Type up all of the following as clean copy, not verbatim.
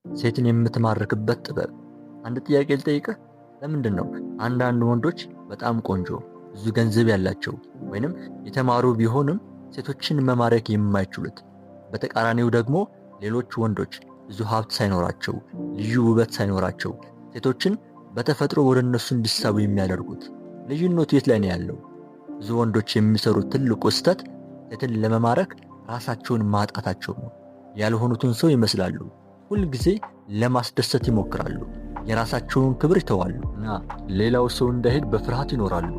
ሴትን የምትማርክበት ጥበብ። አንድ ጥያቄ ልጠይቅህ። ለምንድነው አንዳንድ ወንዶች በጣም ቆንጆ፣ ብዙ ገንዘብ ያላቸው ወይንም የተማሩ ቢሆንም ሴቶችን መማረክ የማይችሉት? በተቃራኒው ደግሞ ሌሎች ወንዶች ብዙ ሀብት ሳይኖራቸው፣ ልዩ ውበት ሳይኖራቸው ሴቶችን በተፈጥሮ ወደ እነሱ እንዲሳቡ የሚያደርጉት? ልዩነቱ የት ላይ ነው ያለው? ብዙ ወንዶች የሚሰሩት ትልቁ ስህተት ሴትን ለመማረክ ራሳቸውን ማጣታቸው ነው። ያልሆኑትን ሰው ይመስላሉ። ሁል ጊዜ ለማስደሰት ይሞክራሉ። የራሳቸውን ክብር ይተዋሉ እና ሌላው ሰው እንዳይሄድ በፍርሃት ይኖራሉ።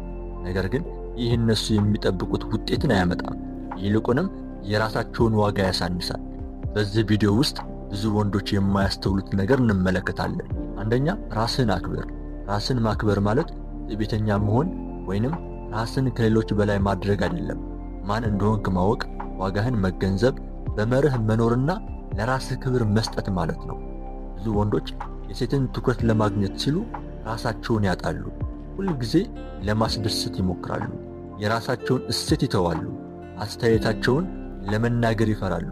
ነገር ግን ይህ እነሱ የሚጠብቁት ውጤትን አያመጣም። ይልቁንም የራሳቸውን ዋጋ ያሳንሳል። በዚህ ቪዲዮ ውስጥ ብዙ ወንዶች የማያስተውሉት ነገር እንመለከታለን። አንደኛ፣ ራስን አክብር። ራስን ማክበር ማለት ትዕቢተኛ መሆን ወይንም ራስን ከሌሎች በላይ ማድረግ አይደለም። ማን እንደሆንክ ማወቅ፣ ዋጋህን መገንዘብ፣ በመርህ መኖርና ለራስህ ክብር መስጠት ማለት ነው። ብዙ ወንዶች የሴትን ትኩረት ለማግኘት ሲሉ ራሳቸውን ያጣሉ። ሁል ጊዜ ለማስደሰት ይሞክራሉ። የራሳቸውን እሴት ይተዋሉ። አስተያየታቸውን ለመናገር ይፈራሉ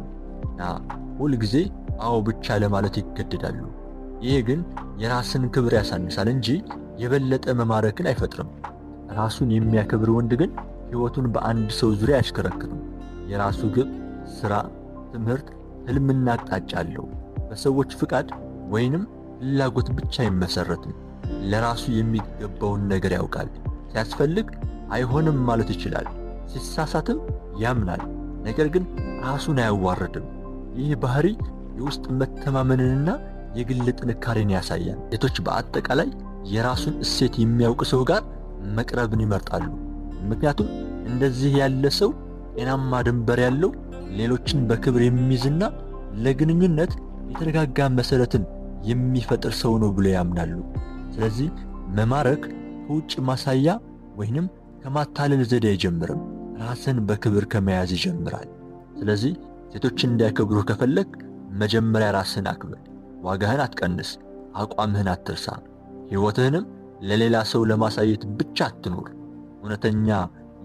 እና ሁል ጊዜ አዎ ብቻ ለማለት ይገደዳሉ። ይህ ግን የራስን ክብር ያሳንሳል እንጂ የበለጠ መማረክን አይፈጥርም። ራሱን የሚያከብር ወንድ ግን ሕይወቱን በአንድ ሰው ዙሪያ አያሽከረክርም። የራሱ ግብ፣ ሥራ፣ ትምህርት፣ ሕልምና አቅጣጫ አለው። በሰዎች ፍቃድ ወይንም ፍላጎት ብቻ አይመሰረትም። ለራሱ የሚገባውን ነገር ያውቃል። ሲያስፈልግ አይሆንም ማለት ይችላል። ሲሳሳትም ያምናል። ነገር ግን ራሱን አያዋርድም። ይህ ባህሪ የውስጥ መተማመንንና የግል ጥንካሬን ያሳያል። ሴቶች በአጠቃላይ የራሱን እሴት የሚያውቅ ሰው ጋር መቅረብን ይመርጣሉ። ምክንያቱም እንደዚህ ያለ ሰው ጤናማ ድንበር ያለው፣ ሌሎችን በክብር የሚይዝና ለግንኙነት የተረጋጋ መሰረትን የሚፈጥር ሰው ነው ብለው ያምናሉ። ስለዚህ መማረክ ከውጭ ማሳያ ወይንም ከማታለል ዘዴ አይጀምርም። ራስን በክብር ከመያዝ ይጀምራል። ስለዚህ ሴቶችን እንዲያከብሩ ከፈለግ መጀመሪያ ራስን አክብር። ዋጋህን አትቀንስ። አቋምህን አትርሳ። ሕይወትህንም ለሌላ ሰው ለማሳየት ብቻ አትኑር። እውነተኛ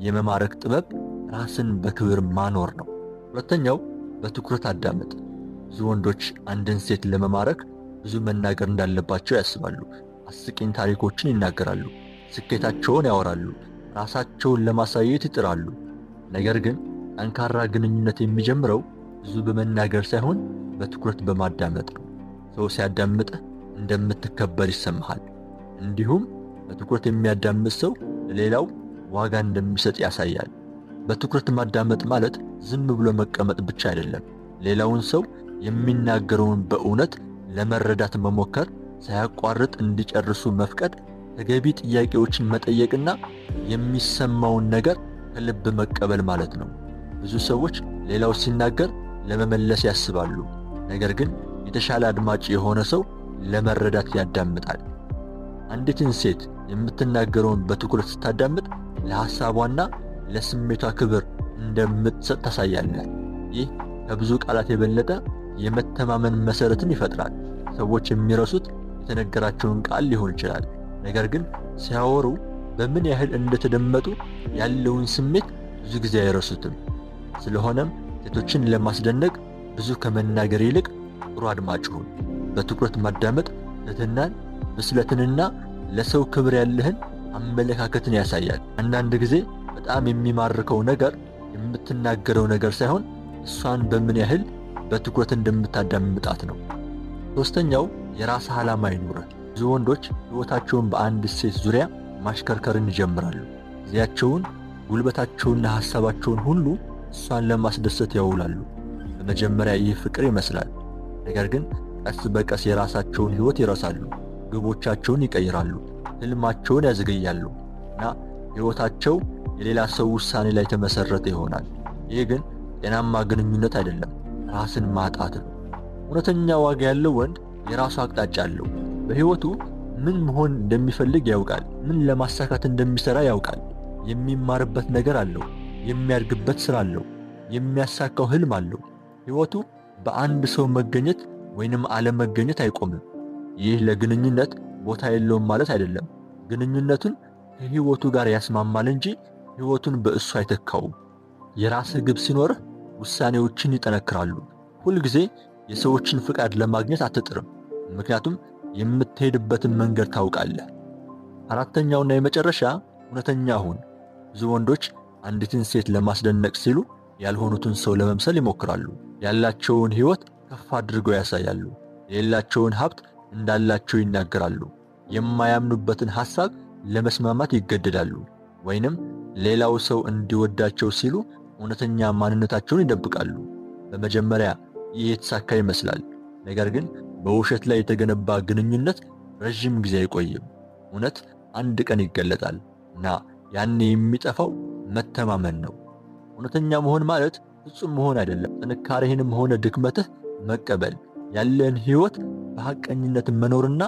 የመማረክ ጥበብ ራስን በክብር ማኖር ነው። ሁለተኛው፣ በትኩረት አዳምጥ። ብዙ ወንዶች አንድን ሴት ለመማረክ ብዙ መናገር እንዳለባቸው ያስባሉ። አስቂኝ ታሪኮችን ይናገራሉ። ስኬታቸውን ያወራሉ። ራሳቸውን ለማሳየት ይጥራሉ። ነገር ግን ጠንካራ ግንኙነት የሚጀምረው ብዙ በመናገር ሳይሆን በትኩረት በማዳመጥ ነው። ሰው ሲያዳምጥህ እንደምትከበር ይሰማሃል። እንዲሁም በትኩረት የሚያዳምጥ ሰው ለሌላው ዋጋ እንደሚሰጥ ያሳያል። በትኩረት ማዳመጥ ማለት ዝም ብሎ መቀመጥ ብቻ አይደለም። ሌላውን ሰው የሚናገረውን በእውነት ለመረዳት መሞከር፣ ሳያቋርጥ እንዲጨርሱ መፍቀድ፣ ተገቢ ጥያቄዎችን መጠየቅና የሚሰማውን ነገር ከልብ መቀበል ማለት ነው። ብዙ ሰዎች ሌላው ሲናገር ለመመለስ ያስባሉ። ነገር ግን የተሻለ አድማጭ የሆነ ሰው ለመረዳት ያዳምጣል። አንዲትን ሴት የምትናገረውን በትኩረት ስታዳምጥ ለሐሳቧና ለስሜቷ ክብር እንደምትሰጥ ታሳያለህ። ይህ ከብዙ ቃላት የበለጠ የመተማመን መሰረትን ይፈጥራል። ሰዎች የሚረሱት የተነገራቸውን ቃል ሊሆን ይችላል። ነገር ግን ሲያወሩ በምን ያህል እንደተደመጡ ያለውን ስሜት ብዙ ጊዜ አይረሱትም። ስለሆነም ሴቶችን ለማስደነቅ ብዙ ከመናገር ይልቅ ጥሩ አድማጭ ሁን። በትኩረት ማዳመጥ ትህትናን፣ ብስለትንና ለሰው ክብር ያለህን አመለካከትን ያሳያል። አንዳንድ ጊዜ በጣም የሚማርከው ነገር የምትናገረው ነገር ሳይሆን እሷን በምን ያህል በትኩረት እንደምታዳምጣት ነው። ሶስተኛው፣ የራስህ ዓላማ ይኑርህ። ብዙ ወንዶች ሕይወታቸውን በአንድ ሴት ዙሪያ ማሽከርከርን ይጀምራሉ። ጊዜያቸውን፣ ጉልበታቸውንና ሐሳባቸውን ሁሉ እሷን ለማስደሰት ያውላሉ። በመጀመሪያ ይህ ፍቅር ይመስላል። ነገር ግን ቀስ በቀስ የራሳቸውን ሕይወት ይረሳሉ። ግቦቻቸውን ይቀይራሉ። ሕልማቸውን ያዘገያሉ እና ሕይወታቸው የሌላ ሰው ውሳኔ ላይ የተመሰረተ ይሆናል። ይህ ግን ጤናማ ግንኙነት አይደለም፣ ራስን ማጣት ነው። እውነተኛ ዋጋ ያለው ወንድ የራሱ አቅጣጫ አለው። በሕይወቱ ምን መሆን እንደሚፈልግ ያውቃል። ምን ለማሳካት እንደሚሰራ ያውቃል። የሚማርበት ነገር አለው። የሚያድግበት ሥራ አለው። የሚያሳካው ሕልም አለው። ሕይወቱ በአንድ ሰው መገኘት ወይንም አለመገኘት አይቆምም። ይህ ለግንኙነት ቦታ የለውም ማለት አይደለም። ግንኙነቱን ከሕይወቱ ጋር ያስማማል እንጂ ሕይወቱን በእሱ አይተካውም። የራስህ ግብ ሲኖርህ ውሳኔዎችን ይጠነክራሉ። ሁል ጊዜ የሰዎችን ፍቃድ ለማግኘት አትጥርም። ምክንያቱም የምትሄድበትን መንገድ ታውቃለህ። አራተኛውና የመጨረሻ እውነተኛ ሁን። ብዙ ወንዶች አንዲትን ሴት ለማስደነቅ ሲሉ ያልሆኑትን ሰው ለመምሰል ይሞክራሉ። ያላቸውን ሕይወት ከፍ አድርገው ያሳያሉ። የሌላቸውን ሀብት እንዳላቸው ይናገራሉ። የማያምኑበትን ሐሳብ ለመስማማት ይገደዳሉ። ወይንም ሌላው ሰው እንዲወዳቸው ሲሉ እውነተኛ ማንነታቸውን ይደብቃሉ። በመጀመሪያ ይህ የተሳካ ይመስላል። ነገር ግን በውሸት ላይ የተገነባ ግንኙነት ረዥም ጊዜ አይቆይም። እውነት አንድ ቀን ይገለጣል እና ያኔ የሚጠፋው መተማመን ነው። እውነተኛ መሆን ማለት ፍጹም መሆን አይደለም። ጥንካሬህንም ሆነ ድክመትህ መቀበል፣ ያለን ሕይወት በሐቀኝነት መኖርና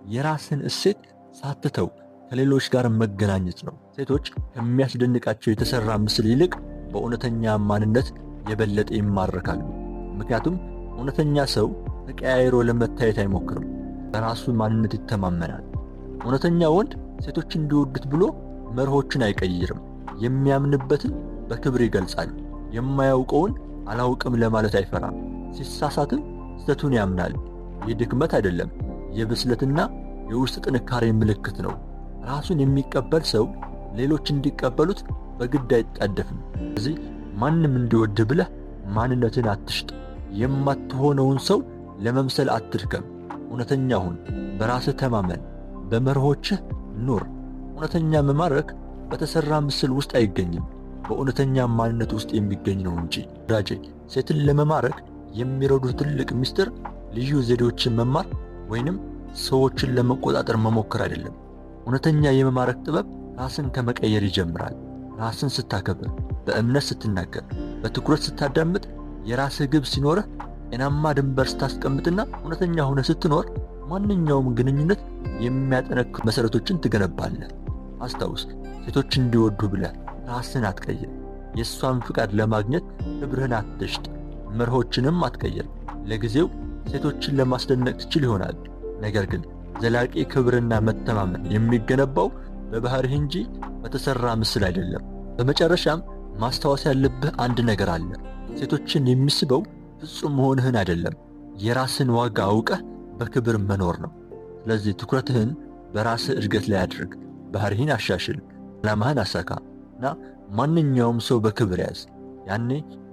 የራስን እሴት ሳትተው ከሌሎች ጋር መገናኘት ነው። ሴቶች ከሚያስደንቃቸው የተሰራ ምስል ይልቅ በእውነተኛ ማንነት የበለጠ ይማረካሉ። ምክንያቱም እውነተኛ ሰው ተቀያይሮ ለመታየት አይሞክርም። በራሱ ማንነት ይተማመናል። እውነተኛ ወንድ ሴቶች እንዲወዱት ብሎ መርሆችን አይቀይርም። የሚያምንበትን በክብር ይገልጻል። የማያውቀውን አላውቅም ለማለት አይፈራም። ሲሳሳትም ስህተቱን ያምናል። ይህ ድክመት አይደለም፣ የብስለትና የውስጥ ጥንካሬ ምልክት ነው። ራሱን የሚቀበል ሰው ሌሎች እንዲቀበሉት በግድ አይጣደፍም። ስለዚህ ማንም እንዲወድ ብለህ ማንነትን አትሽጥ። የማትሆነውን ሰው ለመምሰል አትድከም። እውነተኛ ሁን። በራስህ ተማመን። በመርሆችህ ኑር። እውነተኛ መማረክ በተሰራ ምስል ውስጥ አይገኝም፣ በእውነተኛ ማንነት ውስጥ የሚገኝ ነው እንጂ። ወዳጄ፣ ሴትን ለመማረክ የሚረዱ ትልቅ ምስጢር ልዩ ዘዴዎችን መማር ወይንም ሰዎችን ለመቆጣጠር መሞከር አይደለም። እውነተኛ የመማረክ ጥበብ ራስን ከመቀየር ይጀምራል። ራስን ስታከብር፣ በእምነት ስትናገር፣ በትኩረት ስታዳምጥ፣ የራስህ ግብ ሲኖርህ፣ ጤናማ ድንበር ስታስቀምጥና እውነተኛ ሆነ ስትኖር ማንኛውም ግንኙነት የሚያጠነክሩ መሰረቶችን ትገነባለህ። አስታውስ፣ ሴቶች እንዲወዱ ብለህ ራስን አትቀይር። የእሷን ፍቃድ ለማግኘት ክብርህን አትሽጥ፣ መርሆችንም አትቀይር። ለጊዜው ሴቶችን ለማስደነቅ ትችል ይሆናል፣ ነገር ግን ዘላቂ ክብርና መተማመን የሚገነባው በባህሪህ እንጂ በተሰራ ምስል አይደለም። በመጨረሻም ማስታወስ ያለብህ አንድ ነገር አለ። ሴቶችን የሚስበው ፍጹም መሆንህን አይደለም፣ የራስን ዋጋ አውቀህ በክብር መኖር ነው። ስለዚህ ትኩረትህን በራስህ እድገት ላይ አድርግ። ባህሪህን አሻሽል፣ ዓላማህን አሳካ እና ማንኛውም ሰው በክብር ያዝ። ያኔ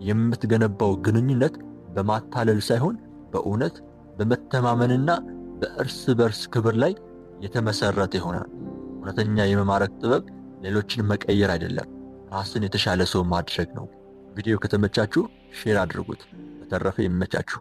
የምትገነባው ግንኙነት በማታለል ሳይሆን በእውነት በመተማመንና በእርስ በርስ ክብር ላይ የተመሰረተ ይሆናል። እውነተኛ የመማረክ ጥበብ ሌሎችን መቀየር አይደለም፣ ራስን የተሻለ ሰው ማድረግ ነው። ቪዲዮ ከተመቻችሁ ሼር አድርጉት። በተረፈ ይመቻችሁ።